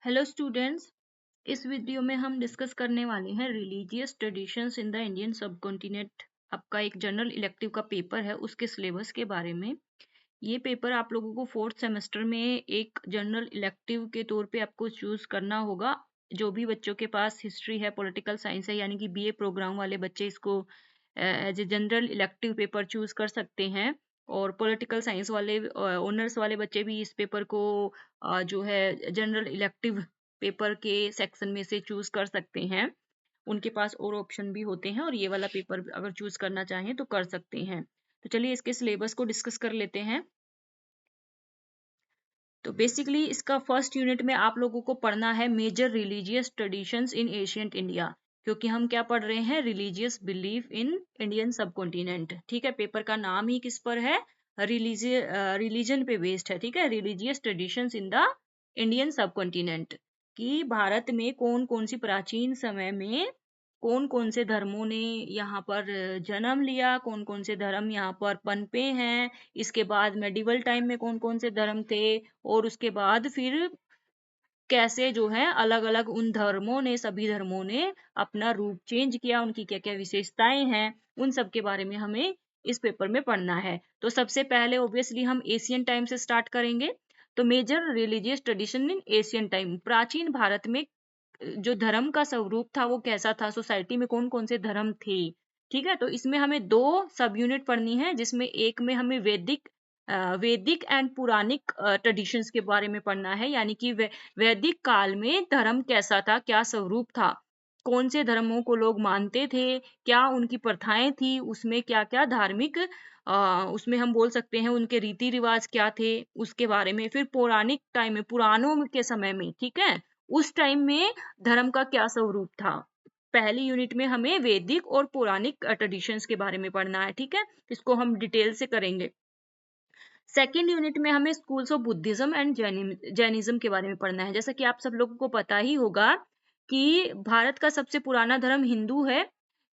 Hello students. इस video में हम डिस्कस करने वाले हैं religious traditions in the Indian subcontinent. आपका एक जनरल इलेक्टिव का पेपर है, उसके सिलेबस के बारे में। ये पेपर आप लोगों को फोर्थ सेमेस्टर में एक जनरल इलेक्टिव के तौर पे आपको चूज करना होगा। जो भी बच्चों के पास हिस्ट्री है, पॉलिटिकल साइंस है, यानी कि बीए प्रोग्राम वाले बच्चे इसको as a general elective paper choose कर सकते हैं। और पॉलिटिकल साइंस वाले ऑनर्स वाले बच्चे भी इस पेपर को जो है जनरल इलेक्टिव पेपर के सेक्शन में से चूज कर सकते हैं। उनके पास और ऑप्शन भी होते हैं और ये वाला पेपर अगर चूज करना चाहें तो कर सकते हैं। तो चलिए इसके सिलेबस को डिस्कस कर लेते हैं। तो बेसिकली इसका फर्स्ट यूनिट में आप लोगों को पढ़ना है major religious traditions in ancient India, क्योंकि हम क्या पढ़ रहे हैं, religious belief in Indian subcontinent. ठीक है, पेपर का नाम ही किस पर है, रिलीजन पे बेस्ड है। ठीक है, religious traditions in the Indian subcontinent, कि भारत में कौन कौन सी प्राचीन समय में कौन कौन से धर्मों ने यहाँ पर जन्म लिया, कौन कौन से धर्म यहाँ पर पनपे हैं, इसके बाद मेडिवल टाइम में कौन कौन से धर्म थे, और उसके बाद फिर कैसे जो है अलग अलग उन धर्मों ने, सभी धर्मों ने अपना रूप चेंज किया, उनकी क्या क्या विशेषताएं हैं, उन सब के बारे में हमें इस पेपर में पढ़ना है। तो सबसे पहले ऑब्वियसली हम एशियन टाइम से स्टार्ट करेंगे। तो major religious tradition in Asian time, प्राचीन भारत में जो धर्म का स्वरूप था वो कैसा था, सोसाइटी में कौन कौन से धर्म थे। ठीक है, तो इसमें हमें दो सब यूनिट पढ़नी है, जिसमें एक में हमें वैदिक एंड पुराणिक ट्रेडिशंस के बारे में पढ़ना है, यानी कि वैदिक काल में धर्म कैसा था, क्या स्वरूप था, कौन से धर्मों को लोग मानते थे, क्या उनकी प्रथाएं थी, उसमें क्या क्या धार्मिक उसमें हम बोल सकते हैं उनके रीति रिवाज क्या थे, उसके बारे में। फिर पौराणिक टाइम में, पुराणों के समय में, ठीक है, उस टाइम में धर्म का क्या स्वरूप था। पहली यूनिट में हमें वैदिक और पौराणिक ट्रेडिशंस के बारे में पढ़ना है। ठीक है, इसको हम डिटेल से करेंगे। सेकेंड यूनिट में हमें schools of Buddhism and Jainism के बारे में पढ़ना है। जैसा कि आप सब लोगों को पता ही होगा कि भारत का सबसे पुराना धर्म हिंदू है,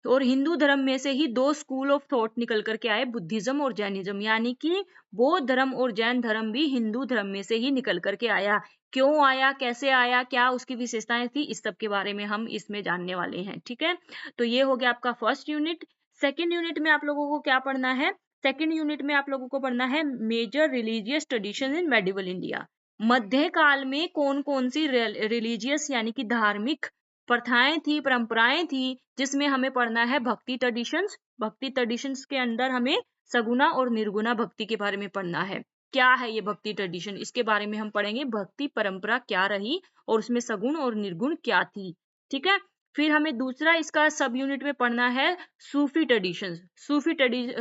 और हिंदू धर्म में से ही दो स्कूल ऑफ थॉट निकल करके आए, बुद्धिज्म और जैनिज्म, यानी कि बौद्ध धर्म और जैन धर्म भी हिंदू धर्म में से ही निकल करके आया। क्यों आया, कैसे आया, क्या उसकी विशेषताएं थी, इस सब के बारे में हम इसमें जानने वाले हैं। ठीक है, तो ये हो गया आपका फर्स्ट यूनिट। सेकेंड यूनिट में आप लोगों को क्या पढ़ना है, सेकेंड यूनिट में आप लोगों को पढ़ना है major religious tradition in medieval India. मध्य काल में कौन कौन सी रिलीजियस यानी कि धार्मिक प्रथाएं थी, परंपराएं थी, जिसमें हमें पढ़ना है भक्ति ट्रेडिशंस। भक्ति ट्रेडिशंस के अंदर हमें सगुना और निर्गुणा भक्ति के बारे में पढ़ना है। क्या है ये भक्ति ट्रेडिशन, इसके बारे में हम पढ़ेंगे, भक्ति परंपरा क्या रही और उसमें सगुण और निर्गुण क्या थी। ठीक है, फिर हमें दूसरा इसका सब यूनिट में पढ़ना है सूफी ट्रेडिशंस।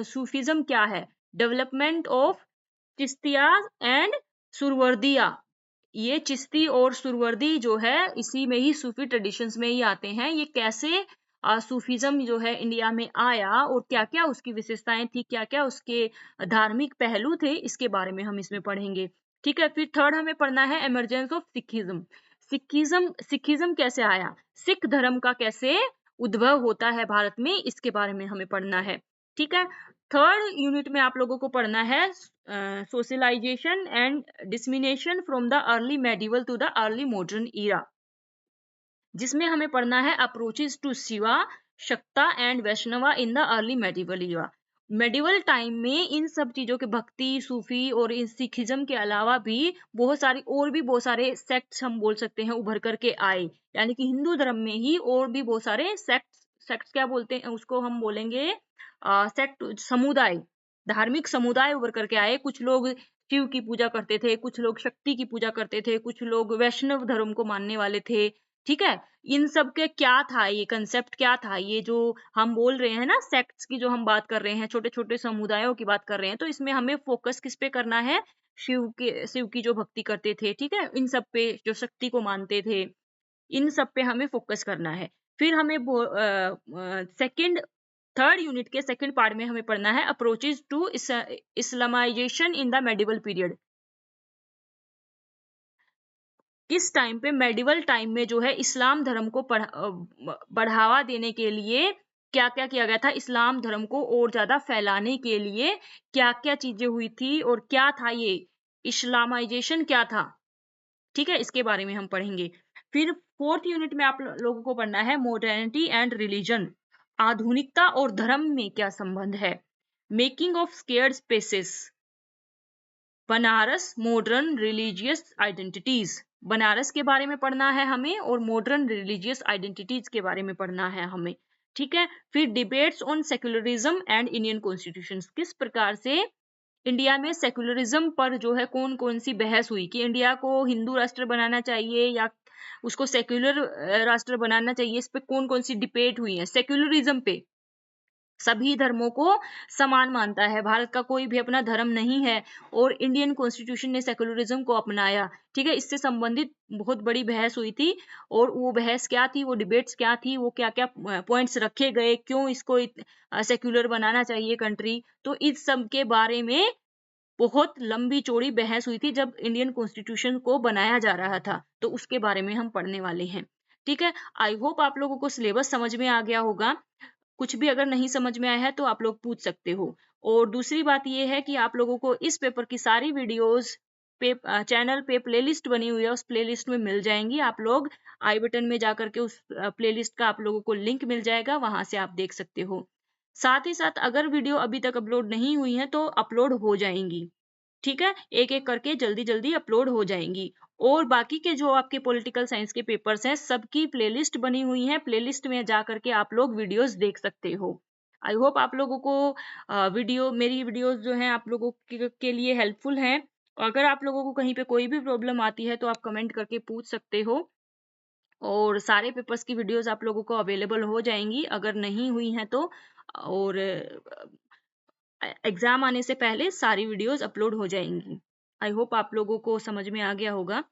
सूफीज्म क्या है, डेवलपमेंट ऑफ चिश्तिया एंड सुरवर्दिया। ये चिश्ती और सुरवर्दी जो है इसी में ही, सूफी ट्रेडिशंस में ही आते हैं। ये कैसे सूफीज्म जो है इंडिया में आया और क्या क्या उसकी विशेषताएं थी, क्या क्या उसके धार्मिक पहलू थे, इसके बारे में हम इसमें पढ़ेंगे। ठीक है, फिर थर्ड हमें पढ़ना है इमरजेंस ऑफ सिखिज्म। सिखिज्म कैसे आया, सिख धर्म का कैसे उद्भव होता है भारत में, इसके बारे में हमें पढ़ना है। ठीक है, थर्ड यूनिट में आप लोगों को पढ़ना है socialization and dissemination from the early medieval to the early modern era, जिसमें हमें पढ़ना है approaches to Shiva, Shakta and Vaishnava in the early medieval era. Medieval time में इन सब चीजों के, भक्ति, सूफी और इन सिखिज्म के अलावा भी बहुत सारे सेक्ट्स हम बोल सकते हैं उभर करके आए, यानी कि हिंदू धर्म में ही और भी बहुत सारे सेक्ट्स क्या बोलते हैं उसको, हम बोलेंगे सेक्ट, समुदाय, धार्मिक समुदाय उभर करके आए। कुछ लोग शिव की पूजा करते थे, कुछ लोग शक्ति की पूजा करते थे, कुछ लोग वैष्णव धर्म को मानने वाले थे। ठीक है, इन सब के क्या था, ये कंसेप्ट क्या था, ये जो हम बोल रहे हैं ना सेक्ट्स की जो हम बात कर रहे हैं, छोटे छोटे समुदायों की बात कर रहे हैं, तो इसमें हमें फोकस किस पे करना है, शिव की जो भक्ति करते थे, ठीक है, इन सब पे, जो शक्ति को मानते थे, इन सब पे हमें फोकस करना है। फिर हमें थर्ड यूनिट के सेकंड पार्ट में हमें पढ़ना है approaches to Islamization in the medieval period. किस टाइम पे, मेडिवल टाइम में जो है इस्लाम धर्म को बढ़ावा देने के लिए क्या क्या किया गया था, इस्लाम धर्म को और ज्यादा फैलाने के लिए क्या क्या चीजें हुई थी, और क्या था ये इस्लामाइजेशन क्या था। ठीक है, इसके बारे में हम पढ़ेंगे। फिर 4th यूनिट में आप लोगों को पढ़ना है मॉडर्निटी एंड रिलीजन, आधुनिकता और धर्म में क्या संबंध है। Making of scared spaces, Banaras modern religious identities, Banaras के बारे में पढ़ना है हमें और मॉडर्न रिलीजियस आइडेंटिटीज के बारे में पढ़ना है हमें। ठीक है, फिर debates on secularism and Indian constitution, किस प्रकार से इंडिया में सेक्युलरिज्म पर जो है कौन कौन सी बहस हुई कि इंडिया को हिंदू राष्ट्र बनाना चाहिए या उसको सेक्युलर राष्ट्र बनाना चाहिए, इस पे कौन कौन सी डिबेट हुई है। सेक्युलरिज्म पे सभी धर्मों को समान मानता है, भारत का कोई भी अपना धर्म नहीं है और इंडियन कॉन्स्टिट्यूशन ने सेक्युलरिज्म को अपनाया। ठीक है, इससे संबंधित बहुत बड़ी बहस हुई थी और वो बहस क्या थी, वो डिबेट्स क्या थी, वो क्या क्या पॉइंट्स रखे गए, क्यों इसको सेक्युलर बनाना चाहिए कंट्री, तो इस सब के बारे में बहुत लंबी चौड़ी बहस हुई थी जब इंडियन कॉन्स्टिट्यूशन को बनाया जा रहा था, तो उसके बारे में हम पढ़ने वाले हैं। ठीक है, आई होप आप लोगों को सिलेबस समझ में आ गया होगा। कुछ भी अगर नहीं समझ में आया है तो आप लोग पूछ सकते हो। और दूसरी बात ये है कि आप लोगों को इस पेपर की सारी वीडियोस पे चैनल पे प्लेलिस्ट बनी हुई है, उस प्लेलिस्ट में मिल जाएंगी। आप लोग आई बटन में जाकर के उस प्लेलिस्ट का आप लोगों को लिंक मिल जाएगा, वहां से आप देख सकते हो। साथ ही साथ अगर वीडियो अभी तक अपलोड नहीं हुई है तो अपलोड हो जाएंगी। ठीक है, एक एक करके जल्दी जल्दी अपलोड हो जाएंगी। और बाकी के जो आपके पॉलिटिकल साइंस के पेपर्स हैं सबकी प्लेलिस्ट बनी हुई है, प्लेलिस्ट में जा करके आप लोग वीडियोस देख सकते हो। आई होप आप लोगों को मेरी वीडियोस जो हैं आप लोगों के लिए हेल्पफुल हैं। अगर आप लोगों को कहीं पे कोई भी प्रॉब्लम आती है तो आप कमेंट करके पूछ सकते हो और सारे पेपर्स की वीडियोस आप लोगों को अवेलेबल हो जाएंगी अगर नहीं हुई हैं तो। और एग्जाम आने से पहले सारी वीडियोस अपलोड हो जाएंगी। आई होप आप लोगों को समझ में आ गया होगा।